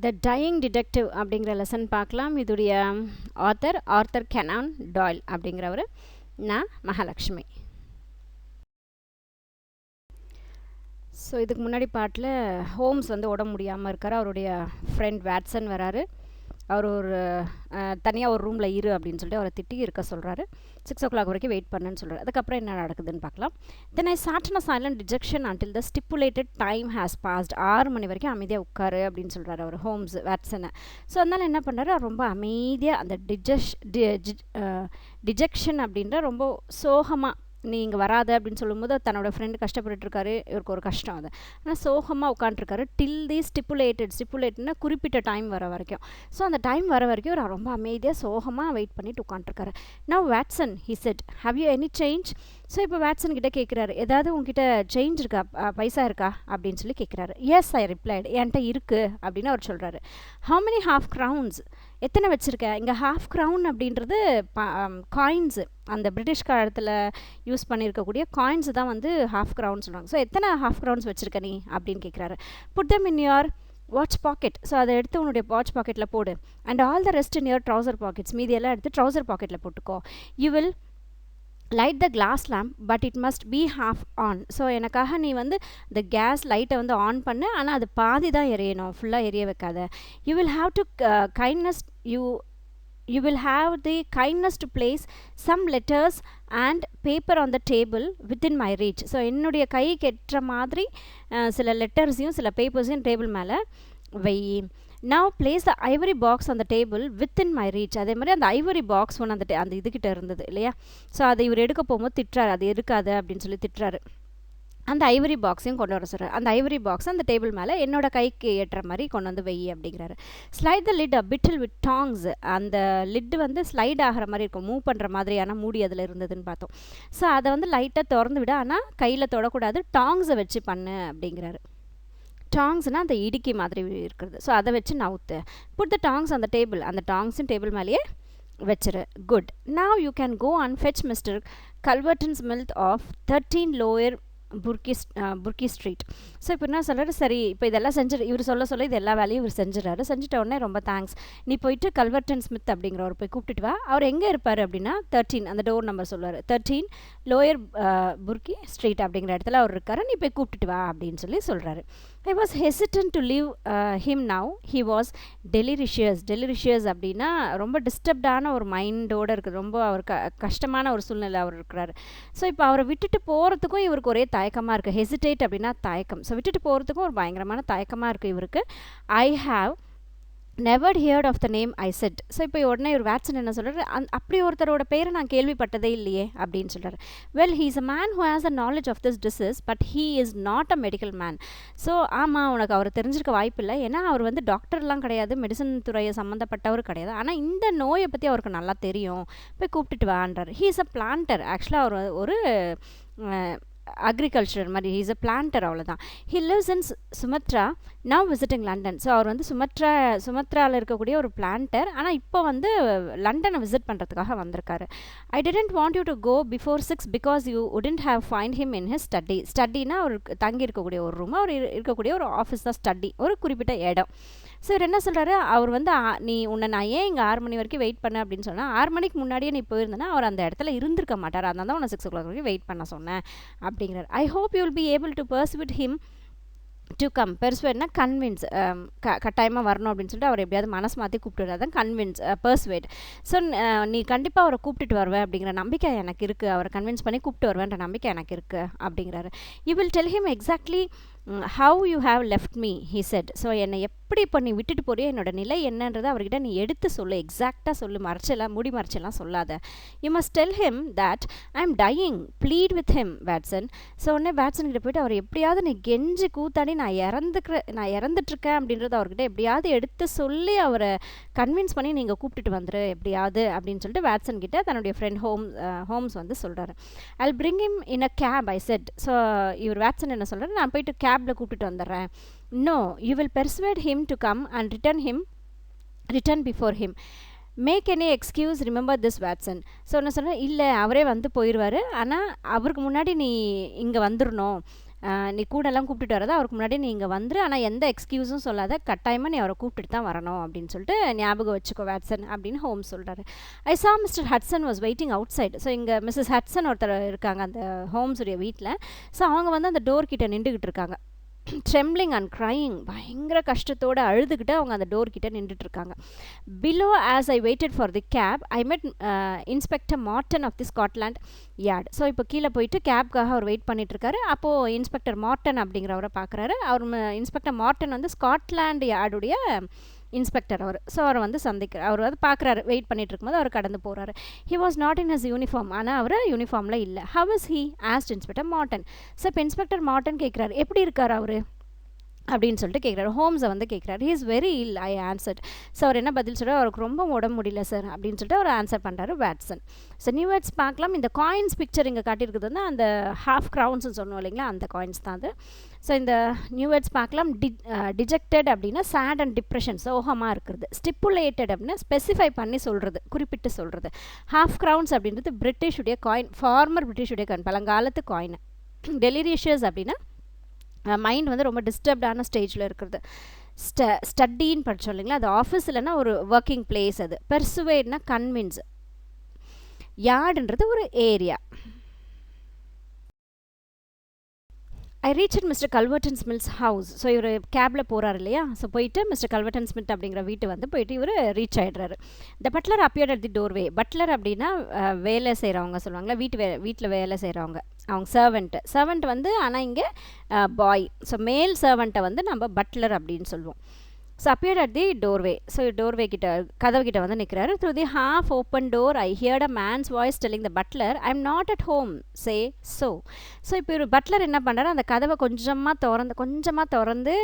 The dying detective அப்படிங்கிற lesson பார்க்கலாம். இதுடைய author Canon toil அப்படிங்கிறவர். நான் மகாலட்சுமி. ஸோ இதுக்கு முன்னாடி பாட்டில் ஹோம்ஸ் வந்து உடம்பு முடியாமல் இருக்கார். அவருடைய ஃப்ரெண்ட் வாட்சன் வராரு. அவர் ஒரு தனியாக ஒரு ரூமில் இரு அப்படின்னு சொல்லிட்டு அவரை திட்டி இருக்க சொல்கிறாரு. 6 o'clock வரைக்கும் வெயிட் பண்ணுன்னு சொல்கிறார். அதுக்கப்புறம் என்ன நடக்குதுன்னு பார்க்கலாம். Then I sat in a silent dejection until the stipulated time has passed. 6 மணி வரைக்கும் அமைதியாக உட்காரு அப்படின்னு சொல்கிறாரு அவர் ஹோம்ஸ் வாட்சனை. ஸோ அதனால் என்ன பண்ணுறாரு, அவர் ரொம்ப அமைதியாக அந்த டிஜெக்ஷன் அப்படின்ற ரொம்ப சோகமாக நீ இங்கே வராது அப்படின்னு சொல்லும்போது தன்னோட ஃப்ரெண்டு கஷ்டப்பட்டுருக்காரு, இவருக்கு ஒரு கஷ்டம் அது. ஆனால் சோகமாக உட்காந்துருக்காரு. டில் தி ஸ்டிப்புலேட்னா குறிப்பிட்ட டைம் வர வரைக்கும். ஸோ அந்த டைம் வர வரைக்கும் அவர் ரொம்ப அமைதியாக சோகமாக வெயிட் பண்ணிட்டு உட்காந்துருக்காரு. Now Watson he set, how you any change? So இப்போ வாட்சன் கிட்டே கேட்குறாரு, ஏதாவது உங்ககிட்ட சேஞ்ச் இருக்கா, பைசா இருக்கா அப்படின்னு சொல்லி கேட்குறாரு. எஸ் ஐ ரிப்ளைட், என்கிட்ட இருக்குது அப்படின்னு அவர் சொல்கிறாரு. How many half crowns? எத்தனை வச்சுருக்க? இங்கே ஹாஃப் க்ரௌன் அப்படின்றது காயின்ஸு, அந்த பிரிட்டிஷ் காலத்தில் யூஸ் பண்ணியிருக்கக்கூடிய காயின்ஸு தான் வந்து ஹாஃப் க்ரௌன் சொல்கிறாங்க. ஸோ எத்தனை ஹாஃப் க்ரௌன்ஸ் வச்சுருக்க நீ அப்படின்னு கேட்குறாரு. Put them in your watch pocket. So அதை எடுத்து உன்னுடைய வாட்ச் பாக்கெட்டில் போடு. And all the rest in your trouser pockets. மீதி எல்லாம் எடுத்து ட்ரௌசர் பாக்கெட்டில் போட்டுக்கோ. You will light the glass lamp but it must be half on. So எனக்காக நீ வந்து இந்த கேஸ் லைட்டை வந்து ஆன் பண்ணு, ஆனால் அது பாதி தான் எரியணும், ஃபுல்லாக எரிய வைக்காத. You will have to you will have the kindness to place some letters and paper on the table within my reach. So என்னுடைய கைக்கு எட்டுற மாதிரி சில லெட்டர்ஸையும் சில பேப்பர்ஸையும் டேபிள் மேலே வை. நவ் பிளேஸ் த ஐவரி பாக்ஸ் அந்த டேபிள் வித்தின் மை ரீச். அதே மாதிரி அந்த ஐவரி பாக்ஸ் ஒன்று அந்த இதுக்கிட்ட இருந்தது இல்லையா. ஸோ அதை இவர் எடுக்க போகும்போது திட்டுறாரு, அது இருக்காது அப்படின்னு சொல்லி திட்டுறாரு. அந்த ஐவரி பாக்ஸையும் கொண்டு வர சொல்கிறார். அந்த ஐவரி பாக்ஸ் அந்த டேபிள் மேலே என்னோட கைக்கு ஏற்ற மாதிரி கொண்டு வந்து வெய் அப்படிங்கிறாரு. ஸ்லைட் த லிட் அ பிட்டில் வித் டாங்ஸ். அந்த லிட்டு வந்து ஸ்லைட் ஆகிற மாதிரி இருக்கும், மூவ் பண்ணுற மாதிரியான மூடி அதில் இருந்ததுன்னு பார்த்தோம். ஸோ அதை வந்து லைட்டாக திறந்து விட, ஆனால் கையில் தொடக்கூடாது, டாங்ஸை வச்சு பண்ணு அப்படிங்கிறாரு. டாங்ஸ்னால் அந்த இடுக்கி மாதிரி இருக்கிறது. ஸோ அதை வச்சு நவுத்து. புட் த டாங்ஸ் அந்த டேபிள், அந்த டாங்ஸும் டேபிள் மேலேயே வச்சிரு. Good. Now you can go and fetch Mister Culverton's milk of 13 lower Burke street. So இப்போ என்ன சொல்கிறாரு, சரி இப்போ இதெல்லாம் இவர் சொல்ல இது எல்லா வேலையும் இவர் செஞ்சிடறாரு. செஞ்சுட்ட உடனே ரொம்ப தேங்க்ஸ், நீ போயிட்டு கல்வர்டன் ஸ்மித் அப்படிங்கிறவர் போய் கூப்பிட்டுட்டு வா. அவர் எங்கே இருப்பார் அப்படின்னா 13 அந்த டோர் நம்பர் சொல்லுவார், 13 லோயர் புர்கி ஸ்ட்ரீட் அப்படிங்கிற இடத்துல அவர் இருக்காரு, நீ போய் கூப்பிட்டுட்டு வா அப்படின்னு சொல்லி சொல்கிறாரு. I was hesitant to leave him now. He was delirious அப்படின்னா ரொம்ப டிஸ்டர்ப்டான ஒரு மைண்டோடு இருக்குது, ரொம்ப அவர் கஷ்டமான ஒரு சூழ்நிலை அவர் இருக்கிறாரு. ஸோ இப்போ அவரை விட்டுட்டு போகிறதுக்கும் இவருக்கு ஒரே தயக்கமாக இருக்குது. ஹெசிடேட் அப்படின்னா தயக்கம். ஸோ விட்டுட்டு போகிறதுக்கும் ஒரு பயங்கரமான தயக்கமாக இருக்குது இவருக்கு. I have never heard of the name I said. So இப்போ உடனே ஒரு வாட்சன் என்ன சொல்கிறாரு, அப்படி ஒருத்தரோட பேரை நான் கேள்விப்பட்டதே இல்லையே அப்படின்னு சொல்கிறார். Well he is a man who has a knowledge of this disease but he is not a medical man. So ஆமாம், உனக்கு அவர் தெரிஞ்சிருக்க வாய்ப்பு இல்லை, ஏன்னா அவர் வந்து டாக்டர்லாம் கிடையாது, மெடிசன் துறையை சம்மந்தப்பட்டவர் கிடையாது, ஆனால் இந்த நோயை பற்றி அவருக்கு நல்லா தெரியும், போய் கூப்பிட்டுட்டு வான்றார். He is a planter. ஆக்சுவலாக அவர் ஒரு அக்ரிகல்ச்சர் மாதிரி, ஹீஸ் அ பிளான்டர், அவ்வளோதான். He lives in Sumatra now visiting London. So அவர் வந்து சுமத்ராவில் இருக்கக்கூடிய ஒரு பிளான்டர், ஆனால் இப்போ வந்து லண்டனை விசிட் பண்ணுறதுக்காக வந்திருக்காரு. I didn't want you to go before 6 because you wouldn't have find him in his ஸ்டடினா அவர் தங்கி இருக்கக்கூடிய ஒரு ரூம், அவர் இருக்கக்கூடிய ஒரு ஆஃபீஸ் தான் ஸ்டடி, ஒரு குறிப்பிட்ட இடம். ஸோ இவர் என்ன சொல்கிறாரு, அவர் வந்து உன்னை நான் ஏன் இங்கே 6 மணி வரைக்கும் வெயிட் பண்ணேன் அப்படின்னு சொன்னால், 6 மணிக்கு முன்னாடியே நீ போயிருந்தேன்னா அவர் அந்த இடத்துல இருந்திருக்க மாட்டார், அதனால தான் உன்னை 6 o'clock வரைக்கும் வெயிட் பண்ண சொன்னேன் அப்படிங்கிறார். I hope you will be able to persuade him to come. பெர்சுவேட்னா கன்வின்ஸ், கட்டாயமாக வரணும் அப்படின்னு சொல்லிட்டு அவர் எப்படியாவது மனசு மாற்றி கூப்பிட்டு தான் கன்வின்ஸ், பர்சுவேட். ஸோ நீ கண்டிப்பாக அவரை கூப்பிட்டுட்டு வருவேன் அப்படிங்கிற நம்பிக்கை எனக்கு இருக்குது, அவரை கன்வின்ஸ் பண்ணி கூப்பிட்டு வருவேன்ற நம்பிக்கை எனக்கு இருக்குது அப்படிங்கிறாரு. You will tell him exactly how you have left me he said. So என்னை எப்படி இப்போ நீ விட்டுட்டு போறியோ என்னோட நிலை என்னன்றதை அவர்கிட்ட நீ எடுத்து சொல்லு, எக்ஸாக்டாக சொல்லு, மூடி மறைச்செல்லாம் சொல்லாத. You must tell him that I am dying, plead with him Watson. So உடனே வாட்சன் கிட்ட போய்ட்டு அவர் எப்படியாவது நீ கெஞ்சி கூத்தாடி நான் இறந்துட்டுருக்கேன் அப்படின்றத அவர்கிட்ட எப்படியாவது எடுத்து சொல்லி அவரை கன்வின்ஸ் பண்ணி நீங்கள் கூப்பிட்டுட்டு வந்துரு எப்படியாவது அப்படின்னு சொல்லிட்டு வாட்சன் கிட்ட தன்னுடைய ஃப்ரெண்ட் ஹோம்ஸ் வந்து சொல்கிறாரு. I will bring him in a cab I said. So இவர் வாட்சன் என்ன சொல்கிறாரு, நான் போயிட்டு கேபில் கூப்பிட்டுட்டு வந்துடுறேன். No, you will persuade him to come and return before him. Make any excuse, remember this Watson. So என்ன சொன்னால், இல்லை அவரே வந்து போயிடுவார், ஆனால் அவருக்கு முன்னாடி நீ இங்கே வந்துடணும், நீ கூடலாம் கூப்பிட்டுட்டு வரதா அவருக்கு முன்னாடி நீ இங்கே வந்துரு, ஆனால் எந்த எக்ஸ்கியூஸும் சொல்லாத, கட்டாயமாக நீ அவரை கூப்பிட்டுட்டு தான் வரணும் அப்படின்னு சொல்லிட்டு ஞாபகம் வச்சுக்கோ வாட்சன் அப்படின்னு ஹோம்ஸ் சொல்கிறாரு. I saw Mr Hudson was waiting outside. So இங்கே மிஸ்ஸஸ் ஹட்சன் ஒருத்தர் இருக்காங்க அந்த ஹோம்ஸுடைய வீட்டில். ஸோ அவங்க வந்து அந்த டோர் கிட்ட நின்றுக்கிட்டு இருக்காங்க, ட்ரெம்ப்ளிங் அண்ட் க்ரையிங், பயங்கர கஷ்டத்தோடு அழுதுகிட்டு அவங்க அந்த டோர் கிட்ட நின்றுட்டு இருக்காங்க. Below as I waited for the cab I met Inspector Morton of the Scotland Yard. So இப்போ கீழே போயிட்டு கேப்காக அவர் வெயிட் பண்ணிட்டு இருக்காரு. அப்போது இன்ஸ்பெக்டர் மார்டன் அப்படிங்கிறவரை பார்க்குறாரு. அவர் இன்ஸ்பெக்டர் மார்டன் வந்து ஸ்காட்லாண்ட் யார்டுடைய இன்ஸ்பெக்டர் அவர். ஸோ அவரை வந்து சந்திக்கிறார். அவர் வந்து பார்க்குறாரு, வெயிட் பண்ணிட்டு இருக்கும்போது அவர் கடந்து போகிறாரு. He was not in his uniform, ஆனால் அவர் யூனிஃபார்மில் இல்லை. How is he asked inspector Morton. So இப்போ இன்ஸ்பெக்டர் மார்டன் கேட்குறாரு, எப்படி இருக்கார் அவர் அப்படின்னு சொல்லிட்டு கேட்குறாரு. ஹோம்ஸை வந்து கேட்குறாரு. He is very ill I answered. So அவர் என்ன பதில் சொல்கிறார், அவருக்கு ரொம்ப உடம்பு முடியல சார் அப்படின்னு சொல்லிட்டு அவர் ஆன்சர் பண்ணுறாரு வாட்சன். ஸோ நியூ வேர்ட்ஸ் பார்க்கலாம். இந்த காயின்ஸ் பிக்சர் இங்கே காட்டியிருக்குது வந்து அந்த ஹாஃப் க்ரௌன்ஸ்னு சொன்னோம் இல்லைங்களா, அந்த காயின்ஸ் தான் அது. ஸோ இந்த நியூ வேர்ட்ஸ் பார்க்கலாம். டிஜெக்டட் அப்படின்னா சேட் அண்ட் டிப்ரெஷன், சோகமாக இருக்கிறது. ஸ்டிப்புலேட்டட் அப்படின்னா ஸ்பெசிஃபை பண்ணி சொல்கிறது, குறிப்பிட்டு சொல்கிறது. ஹாஃப் க்ரௌன்ஸ் அப்படின்றது பிரிட்டிஷுடைய காயின், ஃபார்மர் பிரிட்டிஷுடைய காயின், பழங்காலத்து காயின். டெலிரிஷியஸ் அப்படின்னா மைண்ட் வந்து ரொம்ப டிஸ்டர்ப்டான ஸ்டேஜில் இருக்கிறது. ஸ்டடின்னு படித்தோம் இல்லைங்களா, அது ஆஃபீஸ் இல்லைன்னா ஒரு ஒர்க்கிங் பிளேஸ். அது பெர்சுவேட்னா கன்வின்ஸ். யார்டுன்றது ஒரு area. I reach Mister Culverton Smith's house. So இவர் கேபில் போகிறார் இல்லையா, ஸோ போயிட்டு மிஸ்டர் கல்வர்டன் ஸ்மித் அப்படிங்கிற வீட்டு வந்து போயிட்டு இவர் ரீச் ஆகிடுறாரு. The butler appeared at the doorway. Butler அப்படின்னா வேலை செய்கிறவங்க சொல்லுவாங்களா, வீட்டில் வேலை செய்கிறவங்க, அவங்க சர்வெண்ட் வந்து, ஆனால் இங்கே பாய். ஸோ மேல் சர்வெண்ட்டை வந்து நம்ம பட்லர் அப்படின்னு சொல்லுவோம். So appeared at the doorway. So doorway கிட்ட, கதவு கிட்ட வந்து நிற்கிறாரு. Through the half open door I heard a man's voice telling the butler I am not at home say so. So இப்போ ஒரு பட்லர் என்ன பண்ணுறாரு, அந்த கதவை கொஞ்சமாக திறந்து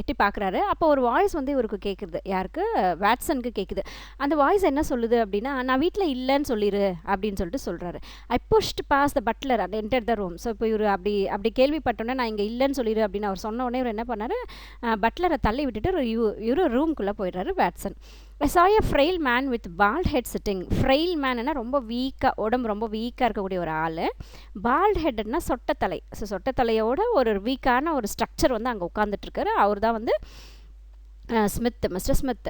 எட்டி பார்க்குறாரு. அப்போ ஒரு வாய்ஸ் வந்து இவருக்கு கேட்குது. யாருக்கு? வாட்சனுக்கு கேட்குது. அந்த வாய்ஸ் என்ன சொல்லுது அப்படின்னா, நான் வீட்டில் இல்லைன்னு சொல்லிடு அப்படின்னு சொல்லிட்டு சொல்கிறாரு. I pushed past the butler and enter the room. So இப்போ இவர் அப்படி கேள்விப்பட்டோன்னே நான் இங்கே இல்லைன்னு சொல்லிடு அப்படின்னு அவர் சொன்ன உடனே இவர் என்ன பண்ணார், பட்லரை தள்ளி விட்டுட்டு இவரு ரூம்குள்ளே போயிடுறாரு Watson. I saw a frail man with bald head sitting. frail manனா ரொம்ப வீக்காக, உடம்பு ரொம்ப வீக்காக இருக்கக்கூடிய ஒரு ஆள். பால்ட் ஹெட்னா சொட்டத்தலை. ஸோ சொட்டத்தலையோட ஒரு வீக்கான ஒரு ஸ்ட்ரக்சர் வந்து அங்கே உட்காந்துட்ருக்காரு. அவர் தான் வந்து mister Smith.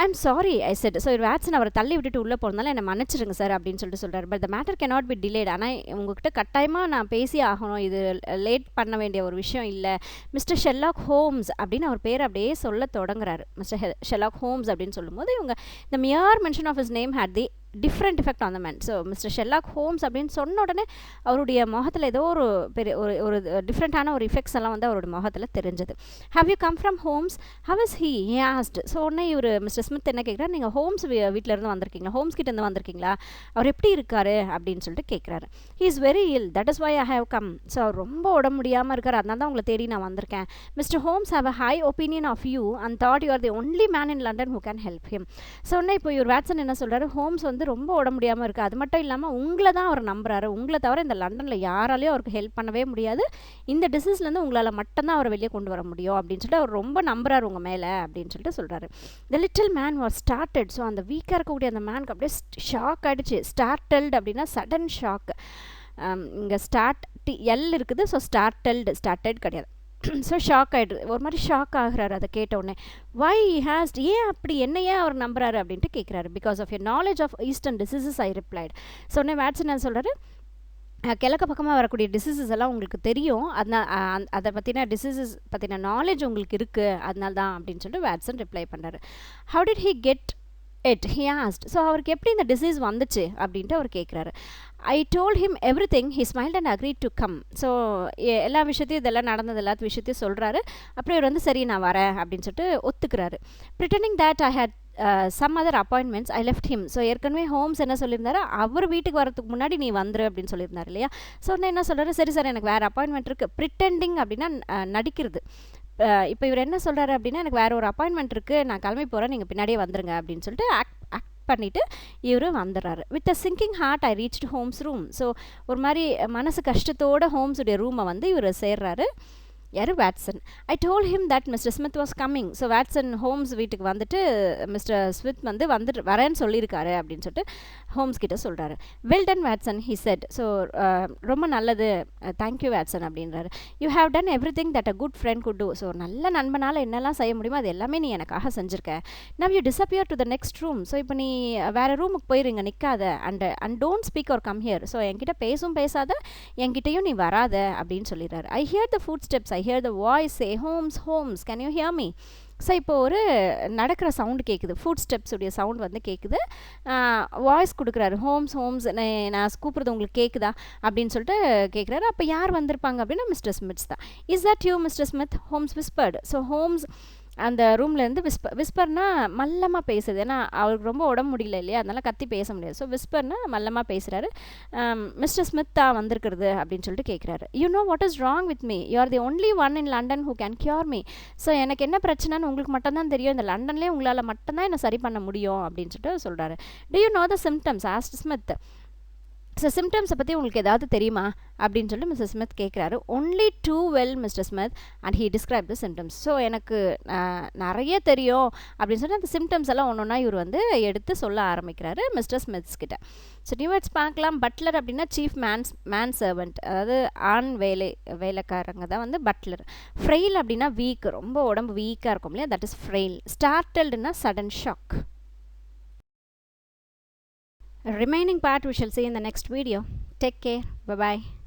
I am sorry I said. So ஒரு வாட்சன் அவரை தள்ளி விட்டுட்டு உள்ளே போகிறதுனால என்னை மன்னிச்சிருங்க சார் அப்படின்னு சொல்லிட்டு சொல்கிறார். But the matter cannot be delayed. ஆனால் உங்ககிட்ட கட்டாயமாக நான் பேசி ஆகணும், இது லேட் பண்ண வேண்டிய ஒரு விஷயம் இல்லை. மிஸ்டர் ஷெர்லாக் ஹோம்ஸ் அப்படின்னு அவர் பேர் அப்படியே சொல்ல தொடங்குறாரு. மிஸ்டர் ஷெர்லாக் ஹோம்ஸ் அப்படின்னு சொல்லும்போது இவங்க இந்த mere mention of his name had the different effect on the man. So Mister Sherlock Holmes அப்படின்னு சொன்ன உடனே அவருடைய முகத்தில் ஏதோ ஒரு பெரிய ஒரு டிஃப்ரெண்ட்டான ஒரு இஃபெக்ட்ஸ் எல்லாம் வந்து அவருடைய முகத்தில் தெரிஞ்சது. How you come from homes, have is he asked. So உடனே இவர் மிஸ்டர் ஸ்மித் என்ன கேட்குறாரு, நீங்கள் ஹோம்ஸ் வீட்டிலேருந்து வந்திருக்கீங்களா, ஹோம்ஸ் கிட்டேருந்து வந்திருக்கீங்களா, அவர் எப்படி இருக்காரு அப்படின்னு சொல்லிட்டு கேட்குறாரு. He is very ill, that is why I have come. So அவர் ரொம்ப உடம்பு முடியாமல் இருக்கார், அதனால தான் உங்களை தேடி நான் வந்திருக்கேன். Mr Holmes have a high opinion of you and thought you are the only man in London who can help him. So உடனே இப்போ இவர் வாட்சன் என்ன சொல்கிறாரு, ஹோம்ஸ் வந்து ரொம்ப உடம்பு முடியாமல் இருக்குது, அது மட்டும் இல்லாமல் உங்களை தான் அவர் நம்புறாரு, உங்களை தவிர இந்த லண்டனில் யாராலையும் அவருக்கு ஹெல்ப் பண்ணவே முடியாது, இந்த டிசீஸ்லேருந்து உங்களால் மட்டும்தான் அவரை வெளியே கொண்டு வர முடியும் அப்படின்னு சொல்லிட்டு அவர் ரொம்ப நம்புறாரு உங்கள் மேலே அப்படின்னு சொல்லிட்டு சொல்கிறாரு. The little man was started. So அந்த வீக்காக இருக்கக்கூடிய அந்த மேனுக்கு அப்படியே ஷாக் ஆகிடுச்சு. ஸ்டார்டல்டு அப்படின்னா சடன் ஷாக். இங்கே எல் இருக்குது. ஸோ ஸ்டார்டட் கிடையாது. ஸோ ஷாக் ஆகிடுது, ஒரு மாதிரி ஷாக் ஆகுறாரு அதை கேட்டவுடனே. வை ஹேஸ்ட், ஏன் அப்படி, என்னையே அவர் நம்புறாரு அப்படின்ட்டு கேட்குறாரு. Because of your knowledge of eastern diseases I replied. So உடனே வாட்சன் என்ன சொல்கிறாரு, கிழக்கு பக்கமாக வரக்கூடிய டிசீசஸ் எல்லாம் உங்களுக்கு தெரியும், அதனால் அதை பற்றின டிசீசஸ் பற்றின நாலேஜ் உங்களுக்கு இருக்குது, அதனால தான் அப்படின்னு சொல்லிட்டு வாட்சன் ரிப்ளை பண்ணுறாரு. How did he get it he asked. So அவருக்கு எப்படி இந்த டிசீஸ் வந்துச்சு அப்படின்ட்டு அவர் கேட்குறாரு. I told him every thing. He smiled and agreed to come. So எல்லா விஷயத்தையும், இதெல்லாம் நடந்தது எல்லாத்து விஷயத்தையும் சொல்கிறாரு. அப்புறம் இவர் வந்து சரி நான் வரேன் அப்படின்னு சொல்லிட்டு ஒத்துக்கிறாரு. Pretending that I had some other appointments I left him. So ஏற்கனவே ஹோம்ஸ் என்ன சொல்லியிருந்தாரு, அவர் வீட்டுக்கு வரதுக்கு முன்னாடி நீ வந்துரு அப்படின்னு சொல்லியிருந்தாரு இல்லையா. ஸோ உடனே என்ன சொல்கிறாரு, சரி சார் எனக்கு வேறு அப்பாயின்மெண்ட் இருக்குது. ப்ரிட்டெண்டிங் அப்படின்னா நடிக்கிறது. இப்போ இவர் என்ன சொல்கிறாரு அப்படின்னா, எனக்கு வேறு ஒரு அப்பாயின்மெண்ட் இருக்குது, நான் கிளம்பி போகிறேன், நீங்கள் பின்னாடியே வந்துருங்க அப்படின்னு சொல்லிட்டு ஆக்ட் பண்ணிவிட்டு இவர் வந்துடுறாரு. With a sinking heart I reached Holmes room. So ஒரு மாதிரி மனசு கஷ்டத்தோட ஹோம்ஸுடைய ரூமை வந்து இவர் சேர்றாரு. யார் Watson. I told him that Mr Smith was coming. So Watson Holmes வீட்டுக்கு வந்துட்டு மிஸ்டர் ஸ்மித் வந்துட்டு வரேன்னு சொல்லியிருக்காரு அப்படின்னு சொல்லிட்டு ஹோம்ஸ் கிட்ட சொல்கிறாரு. Well done Watson he said. So ரொம்ப நல்லது, தேங்க்யூ வாட்சன் அப்படின்றாரு. You have done everything that a good friend could do. So நல்ல நண்பனால் என்னெல்லாம் செய்ய முடியுமோ அது எல்லாமே நீ எனக்காக செஞ்சுருக்க. Now you disappear to the next room. So இப்போ நீ வேறு ரூமுக்கு போயிருங்க, நிற்காத. And don't speak or come here. So என்கிட்ட பேசாத, என்கிட்டையும் நீ வராத அப்படின்னு சொல்லிடுறாரு. I hear the food steps, I hear the voice say Holmes Holmes, can you hear me. So இப்போ ஒரு நடக்கிற சவுண்டு கேட்குது, ஃபுட் ஸ்டெப்ஸுடைய சவுண்ட் வந்து கேட்குது. வாய்ஸ் கொடுக்குறாரு, ஹோம்ஸ் ஹோம்ஸ், நான் கூப்பிட்றது உங்களுக்கு கேட்குதா அப்படின்னு சொல்லிட்டு கேட்குறாரு. அப்போ யார் வந்திருப்பாங்க அப்படின்னா மிஸ்டர் ஸ்மித்ஸ் தான். Is that you mister Smith, Holmes whispered. So Holmes அந்த ரூம்லேருந்து விஸ்பர்னா மல்லமாக பேசுது. ஏன்னா அவருக்கு ரொம்ப உடம்பு முடியல இல்லையா, அதனால் கத்தி பேச முடியாது. ஸோ விஸ்பர்னா மல்லமாக பேசுகிறாரு. மிஸ்டர் ஸ்மித் தான் வந்திருக்கிறது அப்படின்னு சொல்லிட்டு கேட்குறாரு. You know what is wrong with me, you are the only one in London who can cure me. So எனக்கு என்ன பிரச்சனைன்னு உங்களுக்கு மட்டும்தான் தெரியும், இந்த லண்டன்லேயே உங்களால் மட்டும்தான் என்னை சரி பண்ண முடியும் அப்படின்னு சொல்லிட்டு சொல்கிறாரு. Do you know the symptoms asked Smith. So சிம்டம்ஸை பற்றி உங்களுக்கு ஏதாவது தெரியுமா அப்படின்னு சொல்லிட்டு மிஸ்டர் ஸ்மித் கேட்குறாரு. Only too well mister Smith and he describe the symptoms. So எனக்கு நிறைய தெரியும் அப்படின்னு சொல்லிட்டு அந்த சிம்டம்ஸ் எல்லாம் ஒன்று ஒன்றா இவர் வந்து எடுத்து சொல்ல ஆரம்பிக்கிறாரு மிஸ்டர் ஸ்மித்ஸ் கிட்ட. ஸோ நியூவர்ட்ஸ் பார்க்கலாம். பட்லர் அப்படின்னா சீஃப் மேன் சர்வெண்ட், அதாவது ஆண் வேலைக்காரங்க தான் வந்து பட்லர். ஃப்ரெயில் அப்படின்னா வீக், ரொம்ப உடம்பு வீக்காக இருக்கும் இல்லையா, தட் இஸ் ஃப்ரெயில். ஸ்டார்டல்டுனா sudden shock. Remaining part we shall see in the next video. Take care. Bye bye.